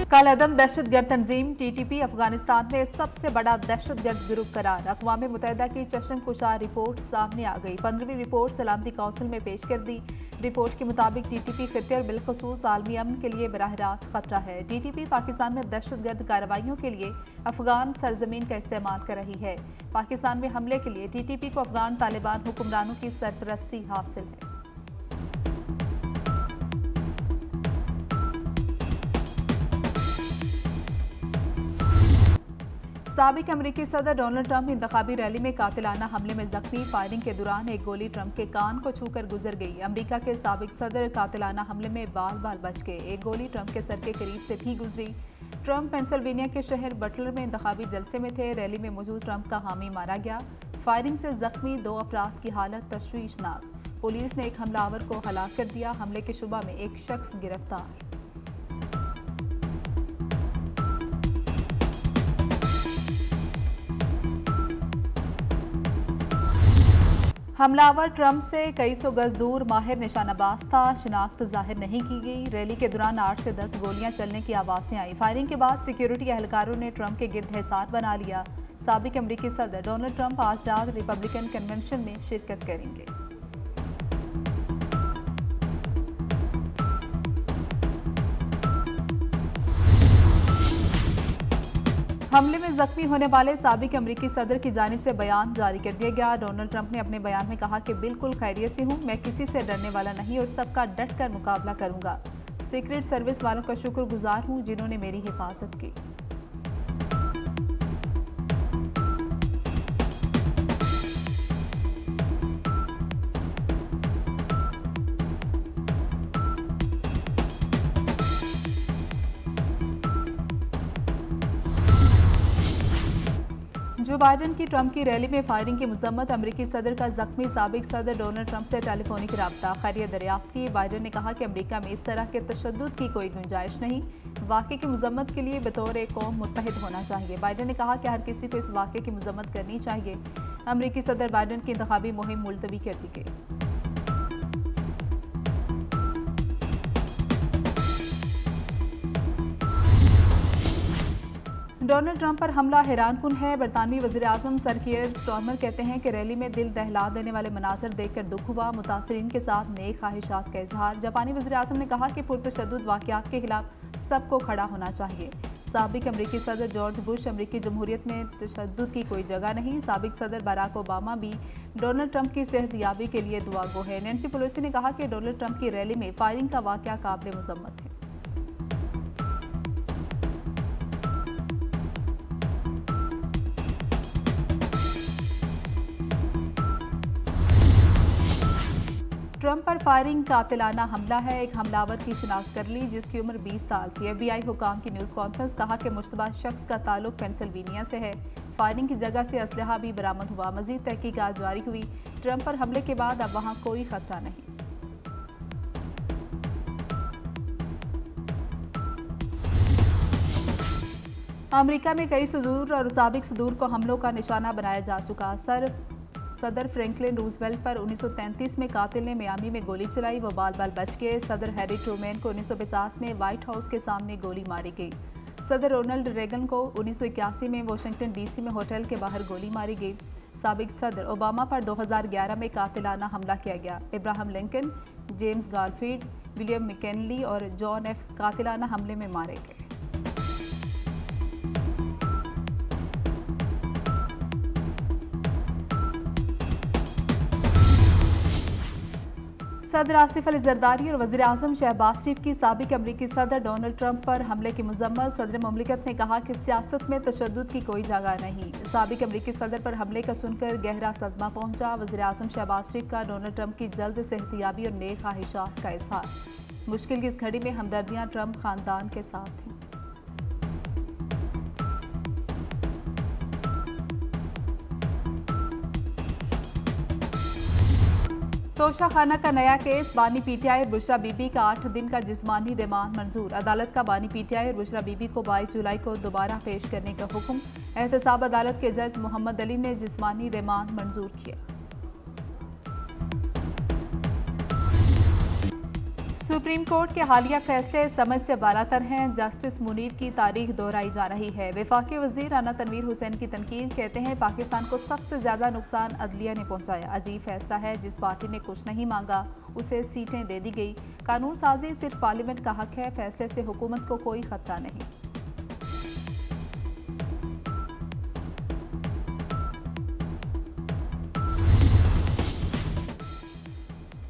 कल अदम दहशतगर्द तंजीम टीटीपी अफगानिस्तान में सबसे बड़ा दहशतगर्द ग्रुप करार। अक़वाम मुत्तहिदा की चश्मकुशा रिपोर्ट सामने आ गई। 15वीं रिपोर्ट सलामती कौंसिल में पेश कर दी। रिपोर्ट के मुताबिक टीटीपी खित्ते और बिलखसूस आलमी अमन के लिए बराह रास्त खतरा है। टीटीपी पाकिस्तान में दहशतगर्द कार्रवाइयों के लिए अफगान सरजमीन का इस्तेमाल कर रही है। पाकिस्तान में हमले के लिए टीटीपी को अफगान तालिबान हुक्मरानों की सरपरस्ती हासिल है। साबिक अमरीकी सदर डोनाल्ड ट्रंप इंतखाबी रैली में कातिलाना हमले में जख्मी। फायरिंग के दौरान एक गोली ट्रंप के कान को छूकर गुजर गई। अमरीका के साबिक सदर कातिलाना हमले में बाल बाल बच गए। एक गोली ट्रंप के सर के करीब से भी गुजरी। ट्रंप पेंसिल्वेनिया के शहर बटलर में इंतखाबी जलसे में थे। रैली में मौजूद ट्रंप का हामी मारा गया। फायरिंग से जख्मी 2 अफराद की हालत तशवीशनाक। पुलिस ने एक हमलावर को हलाक कर दिया। हमले के शुबा में एक शख्स गिरफ्तार। हमलावर ट्रंप से कई सौ गज दूर माहिर निशानाबाज था। शिनाख्त जाहिर नहीं की गई। रैली के दौरान 8 से 10 गोलियां चलने की आवाज़ें आई। फायरिंग के बाद सिक्योरिटी एहलकारों ने ट्रंप के गिर्द हिसार बना लिया। साबिक अमरीकी सदर डोनाल्ड ट्रंप आज रात रिपब्लिकन कन्वेंशन में शिरकत करेंगे। हमले में जख्मी होने वाले साबिक अमरीकी सदर की जानिब से बयान जारी कर दिया गया। डोनाल्ड ट्रंप ने अपने बयान में कहा कि बिल्कुल खैरियत से हूं, मैं किसी से डरने वाला नहीं और सबका डट कर मुकाबला करूंगा। सीक्रेट सर्विस वालों का शुक्रगुजार हूं जिन्होंने मेरी हिफाजत की। जो बाइडेन की ट्रंप की रैली में फायरिंग की मजम्मत। अमरीकी सदर का जख्मी साबिक सदर डोनाल्ड ट्रंप से टेलीफोनिक राब्ता। खैरियत दरियाफ्त की। बाइडेन ने कहा कि अमरीका में इस तरह के तशद्दुद की कोई गुंजाइश नहीं। वाक़े की मजम्मत के लिए बतौर एक कौम मुत्तहिद होना चाहिए। बाइडेन ने कहा कि हर किसी को इस वाक़े की मजम्मत करनी चाहिए। अमरीकी सदर बाइडेन की इंतखाबी मुहिम मुलतवी कर दी गई। डोनाल्ड ट्रंप पर हमला हैरानकुन है। बरतानवी वज़ीर-ए-आज़म सर कियर स्टारमर कहते हैं कि रैली में दिल दहला देने वाले मनाजर देखकर दुख हुआ। मुतासरीन के साथ नेक ख्वाहिशात का इजहार। जापानी वज़ीर-ए-आज़म ने कहा कि पुरतशद्दुद वाक़यात के खिलाफ सबको खड़ा होना चाहिए। साबिक अमरीकी सदर जॉर्ज बुश अमरीकी जमहूरियत में तशद्दुद की कोई जगह नहीं। साबिक सदर बराक ओबामा भी डोनाल्ड ट्रंप की सेहतयाबी के लिए दुआगो है। नैन्सी पेलोसी ने कहा कि डोनाल्ड ट्रंप की रैली में फायरिंग का वाक़या काबिल मज़म्मत है। ट्रंप पर फायरिंग कातिलाना हमला है। एक हमलावर की शिनाख्त कर ली जिसकी उम्र 20 साल थी। FBI हुकाम की न्यूज़ कॉन्फ्रेंस। कहा कि मुश्तबा शख्स का ताल्लुक पेंसिल्वेनिया से है। फायरिंग की जगह से असलहा भी बरामद हुआ। मजीद तहकीकात जारी हुई। ट्रंप पर हमले के बाद अब वहां कोई खतरा नहीं। अमेरिका में कई सदूर और साबिक सदूर को हमलों का निशाना बनाया जा चुका। सदर फ्रैंकलिन रूजवेल्ट पर 1933 में कातिल ने मियामी में गोली चलाई। वो बाल बाल बच गए। सदर हैरी ट्रूमैन को 1950 में व्हाइट हाउस के सामने गोली मारी गई। सदर रोनाल्ड रेगन को 1981 में वाशिंगटन DC में होटल के बाहर गोली मारी गई। साबिक सदर ओबामा पर 2011 में कातिलाना हमला किया गया। Abraham Lincoln, James Garfield, William McKinley और जॉन F कातिलाना हमले में मारे गए। सदर आसिफ अली जरदारी और वज़ीर-ए-आज़म शहबाज शरीफ की साबिक अमरीकी सदर डोनाल्ड ट्रंप पर हमले की मजम्मत। सदर मुमलिकत ने कहा कि सियासत में तशद्दुद की कोई जगह नहीं। साबिक अमरीकी सदर पर हमले का सुनकर गहरा सदमा पहुंचा। वज़ीर-ए-आज़म शहबाज शरीफ का डोनाल्ड ट्रंप की जल्द सेहतयाबी और नेक ख्वाहिशात का इजहार। मुश्किल की इस घड़ी में हमदर्दियां ट्रंप खानदान के साथ थीं। तोशा खाना का नया केस। बानी PTI और बुशरा बीबी का 8 दिन का जिस्मानी रिमांड मंजूर। अदालत का बानी PTI और बुशरा बीबी को 22 जुलाई को दोबारा पेश करने का हुक्म। एहतसाब अदालत के जज मोहम्मद अली ने जिस्मानी रिमांड मंजूर किया। सुप्रीम कोर्ट के हालिया फैसले समझ से बालातर हैं। जस्टिस मुनीर की तारीख दोहराई जा रही है। वफाकी वजीर राना तनवीर हुसैन की तनकीद, कहते हैं पाकिस्तान को सबसे ज्यादा नुकसान अदलिया ने पहुंचाया। अजीब फैसला है, जिस पार्टी ने कुछ नहीं मांगा उसे सीटें दे दी गई। कानून साजी सिर्फ पार्लियामेंट का हक है, फैसले से हुकूमत को कोई खतरा नहीं।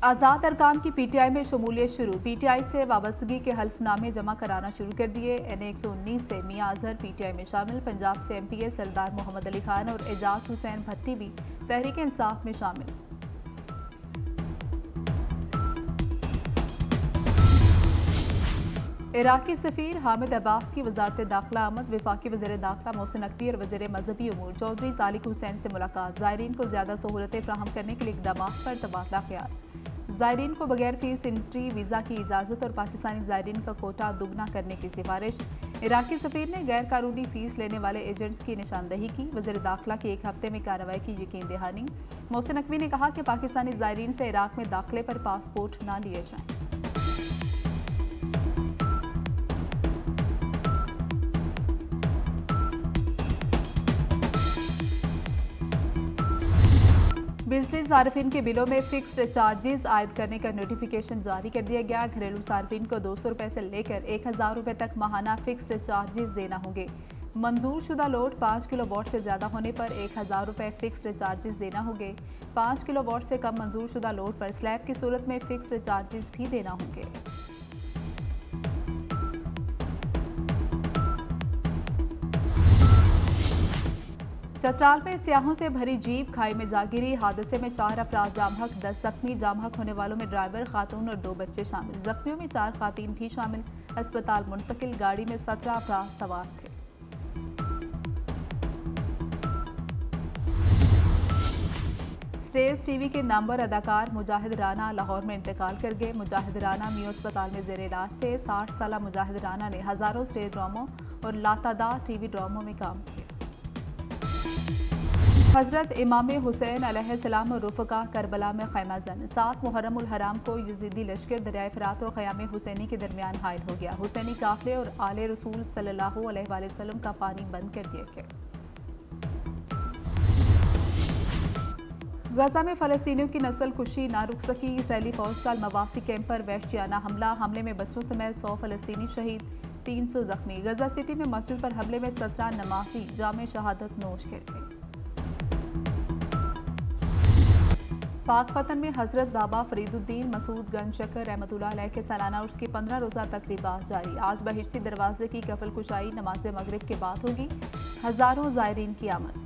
आज़ाद अरकान की पीटीआई में शमूलियत शुरू। पीटीआई से वाबस्तगी के हल्फनामे जमा कराना शुरू कर दिए। NA 119 से मियां अजहर पीटीआई में शामिल। पंजाब से MPA सरदार मोहम्मद अली खान और एजाज हुसैन भट्टी भी तहरीक इंसाफ में शामिल। इराकी सफीर हामिद अब्बास की वजारत दाखिला आमद। वफाकी वज़ीर दाखिला मोहसिन नकवी और वज़ीर मजहबी उमूर चौधरी सालिक हुसैन से मुलाकात। ज़ायरीन को ज़्यादा सहूलतें फ्राहम करने के लिए इक़दाम पर तबादला ख्याल। ज़ायरीन को बगैर फीस एंट्री वीज़ा की इजाज़त और पाकिस्तानी ज़ायरीन का कोटा दुगना करने की सिफारिश। इराकी सफीर ने गैर कानूनी फीस लेने वाले एजेंट्स की निशानदही की। वज़ीर दाखिला की 1 हफ्ते में कार्रवाई की यकीन दहानी। मोहसिन नकवी ने कहा कि पाकिस्तानी ज़ायरीन से इराक में दाखिले पर पासपोर्ट ना लिए जाएं। बिजली सार्फिन के बिलों में फिक्स्ड चार्जेस आयद करने का नोटिफिकेशन जारी कर दिया गया। घरेलू सार्फिन को 200 रुपये से लेकर 1000 रुपये तक माहाना फिक्स्ड चार्जेस देना होंगे। मंजूर शुदा लोड 5 किलोवाट से ज़्यादा होने पर 1000 रुपये फिक्स्ड चार्जेस देना होंगे। 5 किलोवाट से कम मंजूर शुदा लोड पर स्लैब की सूरत में फिक्स्ड चार्जेस भी देना होंगे। चतराल में सियाहों से भरी जीप खाई में जा गिरी। हादसे में 4 अफराद जामहक, 10 जख्मी। जामहक होने वालों में ड्राइवर, खातून और 2 बच्चे शामिल। जख्मियों में 4 खातून भी शामिल। अस्पताल मुंतकिल। गाड़ी में 17 अफराद सवार थे। स्टेज टीवी के नामवर अदाकार मुजाहिद राना लाहौर में इंतकाल कर गए। मुजाहिद राना मियो अस्पताल में जेर इलाज थे। 60 साला मुजाहिद राना ने हजारों स्टेज ड्रामों और लातादार टीवी ड्रामों में काम किया। हजरत इमाम हुसैन अलैहिस्सलाम और रुफ़का करबला में खैमाजन। 7 मुहर्रम उल हराम को यजीदी लश्कर दरियाए फ़रात और क़याम हुसैनी के दरमियान हायल हो गया। हुसैनी काफ़िले और आले रसूल सल्लल्लाहु अलैहि वसल्लम का पानी बंद कर दिया गया। गजा में फ़लस्तीनियों की नस्ल कुशी ना रुक सकी। इसराइली फ़ौज का मवासी कैंप पर वहशियाना हमला। हमले में बच्चों समेत 100 फ़लस्तीनी शहीद, 300 जख्मी। गजा सिटी में मस्जिद पर हमले में 17 नमाजी जामे शहादत नोश कर गए। पाकपतन में हजरत बाबा फरीदुद्दीन मसूद गंज शकर रहमतुल्लाह अलैह के सालाना उर्स की 15 रोज़ा तकरीबात जारी। आज बहिश्ती दरवाजे की कफल कुशाई नमाज मगरिब के बाद होगी। हजारों ज़ायरीन की आमद।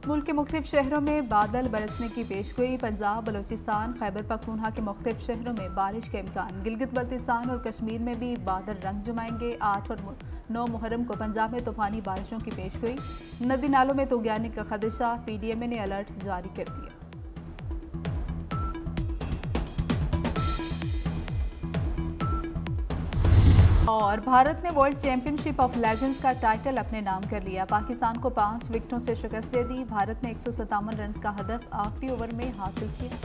मुल्क के मुख्तलिफ शहरों में बादल बरसने की पेशगोई। पंजाब, बलोचिस्तान, खैबर पख्तूनख्वा के मुख्तलिफ शहरों में बारिश के इम्कान। गिलगित बल्तिस्तान और कश्मीर में भी बादल रंग जमाएंगे। 8 और 9 मुहर्रम को पंजाब में तूफानी बारिशों की पेशगोई। नदी नालों में तुगयानी का खदशा। PDMA ने अलर्ट जारी कर दिया। और भारत ने वर्ल्ड चैंपियनशिप ऑफ लेजेंड्स का टाइटल अपने नाम कर लिया। पाकिस्तान को 5 विकेटों से शिकस्त दे दी। भारत ने 157 रन का हदफ आखिरी ओवर में हासिल किया।